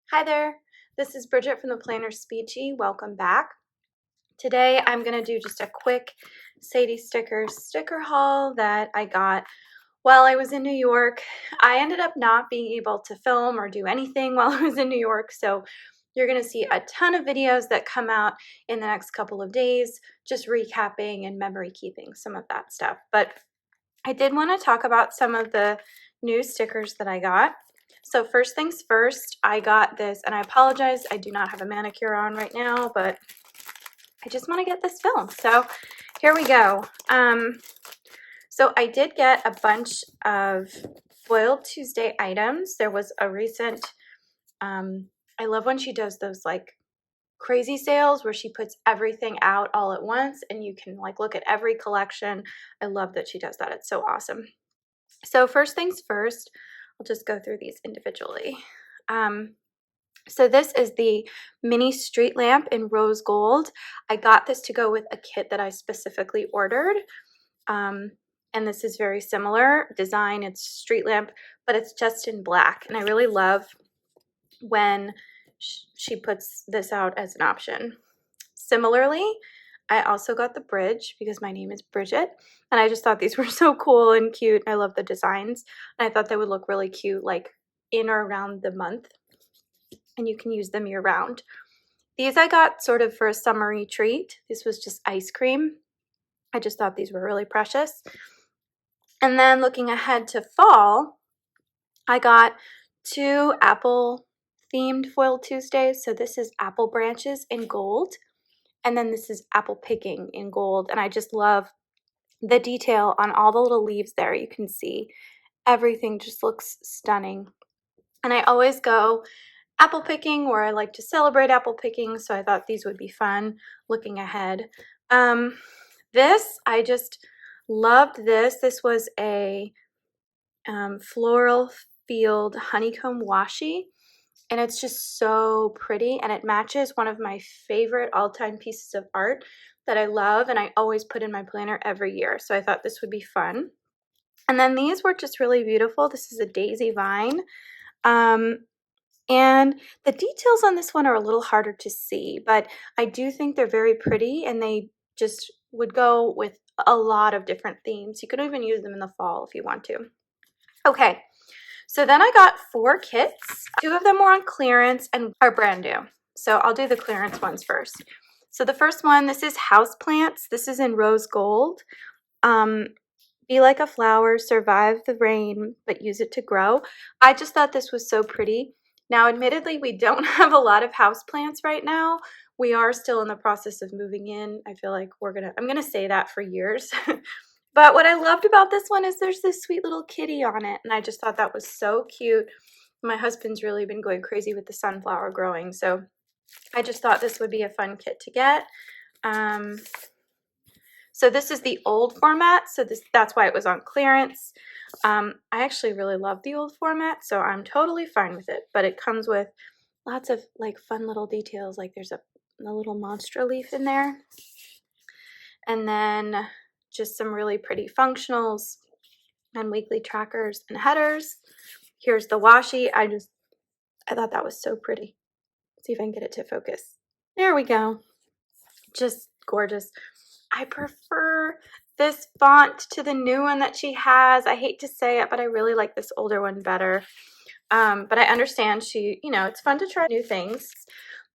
Hi there, this is Bridget from the PlannerSpeechie. Welcome back. Today I'm going to do just a quick Sadie sticker haul that I got while I was in New York. I ended up not being able to film or do anything while I was in New York, so you're going to see a ton of videos that come out in the next couple of days, just recapping and memory keeping some of that stuff. But I did want to talk about some of the new stickers that I got. So first things first, I got this, and I apologize, I do not have a manicure on right now, but I just want to get this filmed. So here we go. So I did get a bunch of Foiled Tuesday items. There was a recent, I love when she does those like crazy sales where she puts everything out all at once and you can like look at every collection. I love that she does that. It's so awesome. So first things first, I'll just go through these individually. So this is the mini street lamp in rose gold. I got this to go with a kit that I specifically ordered. And this is very similar design. It's street lamp, but it's just in black. And I really love when she puts this out as an option. Similarly, I also got the bridge because my name is Bridget, and I just thought these were so cool and cute. I love the designs, and I thought they would look really cute like in or around the month, and you can use them year round. These I got sort of for a summery treat. This was just ice cream. I just thought these were really precious. And then looking ahead to fall, I got two apple themed Foiled Tuesdays. So this is apple branches in gold. And then this is apple picking in gold. And I just love the detail on all the little leaves there. You can see everything just looks stunning. And I always go apple picking where I like to celebrate apple picking. So I thought these would be fun looking ahead. This, I just loved this. This was a floral field honeycomb washi. And it's just so pretty, and it matches one of my favorite all-time pieces of art that I love, and I always put in my planner every year. So I thought this would be fun. And then these were just really beautiful. This is a daisy vine. And the details on this one are a little harder to see, but I do think they're very pretty, and they just would go with a lot of different themes. You could even use them in the fall if you want to. Okay. So then I got 4 kits. 2 of them were on clearance and are brand new. So I'll do the clearance ones first. So the first one, this is houseplants. This is in rose gold. Be like a flower, survive the rain, but use it to grow. I just thought this was so pretty. Now, admittedly, we don't have a lot of houseplants right now. We are still in the process of moving in. I feel like I'm gonna say that for years. But what I loved about this one is there's this sweet little kitty on it, and I just thought that was so cute. My husband's really been going crazy with the sunflower growing, so I just thought this would be a fun kit to get. So this is the old format, so that's why it was on clearance. I actually really love the old format, so I'm totally fine with it, but it comes with lots of like fun little details, like there's a little monster leaf in there. And then just some really pretty functionals and weekly trackers and headers. Here's the washi. I thought that was so pretty. Let's see if I can get it to focus. There we go. Just gorgeous. I prefer this font to the new one that she has. I hate to say it, but I really like this older one better. But I understand it's fun to try new things.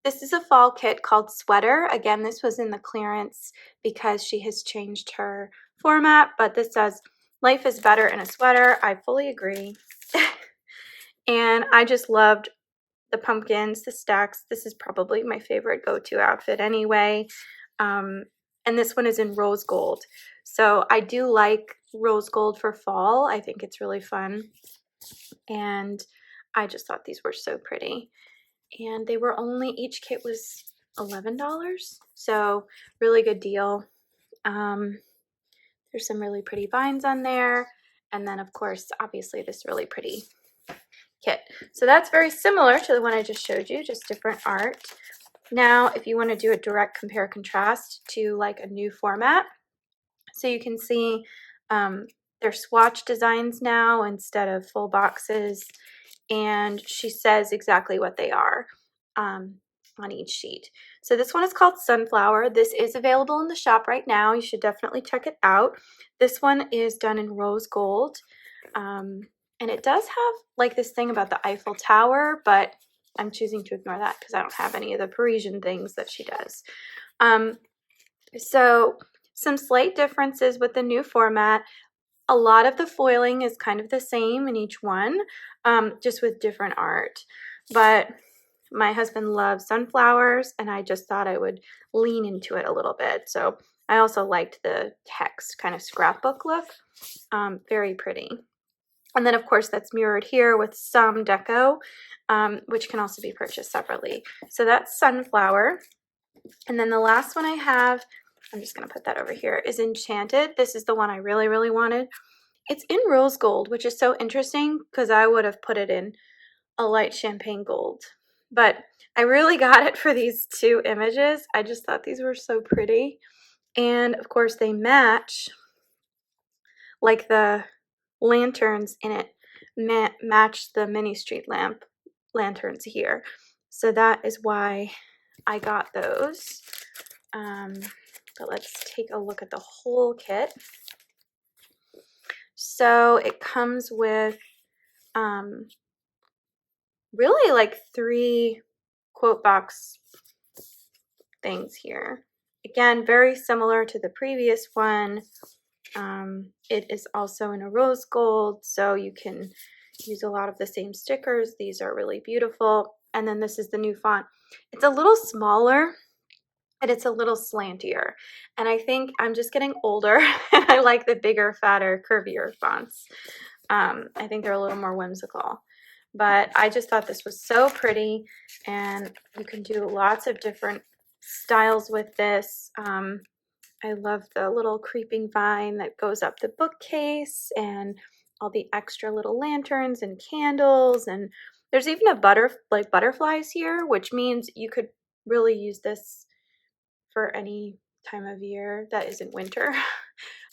This is a fall kit called Sweater. Again, this was in the clearance because she has changed her format, but this says, life is better in a sweater. I fully agree. And I just loved the pumpkins, the stacks. This is probably my favorite go-to outfit anyway. And this one is in rose gold. So I do like rose gold for fall. I think it's really fun. And I just thought these were so pretty. And they were each kit was $11, so really good deal. There's some really pretty vines on there, and then of course obviously this really pretty kit. So that's very similar to the one I just showed you, just different art. Now if you want to do a direct compare contrast to like a new format, so you can see they're swatch designs now instead of full boxes. and she says exactly what they are on each sheet. So this one is called Sunflower. This is available in the shop right now. You should definitely check it out. This one is done in rose gold. And it does have like this thing about the Eiffel Tower, but I'm choosing to ignore that because I don't have any of the Parisian things that she does. So some slight differences with the new format. A lot of the foiling is kind of the same in each one, just with different art. But my husband loves sunflowers, and I just thought I would lean into it a little bit. So I also liked the text, kind of scrapbook look. Very pretty. And then, of course, that's mirrored here with some deco, which can also be purchased separately. So that's Sunflower. And then the last one I have, I'm just going to put that over here, is Enchanted. This is the one I really, really wanted. It's in rose gold, which is so interesting because I would have put it in a light champagne gold. But I really got it for these two images. I just thought these were so pretty. And, of course, they match, like the lanterns in it match the mini street lamp lanterns here. So that is why I got those. But let's take a look at the whole kit. So it comes with really like 3 quote box things here. Again, very similar to the previous one. It is also in a rose gold, so you can use a lot of the same stickers. These are really beautiful. And then this is the new font. It's a little smaller, and it's a little slantier. And I think I'm just getting older, and I like the bigger, fatter, curvier fonts. I think they're a little more whimsical. But I just thought this was so pretty, and you can do lots of different styles with this. I love the little creeping vine that goes up the bookcase, and all the extra little lanterns and candles, and there's even a butterflies here, which means you could really use this for any time of year that isn't winter.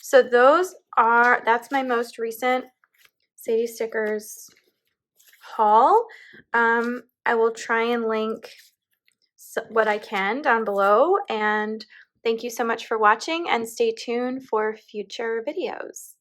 So that's my most recent Sadie Stickers haul. I will try and link what I can down below, and thank you so much for watching, and stay tuned for future videos.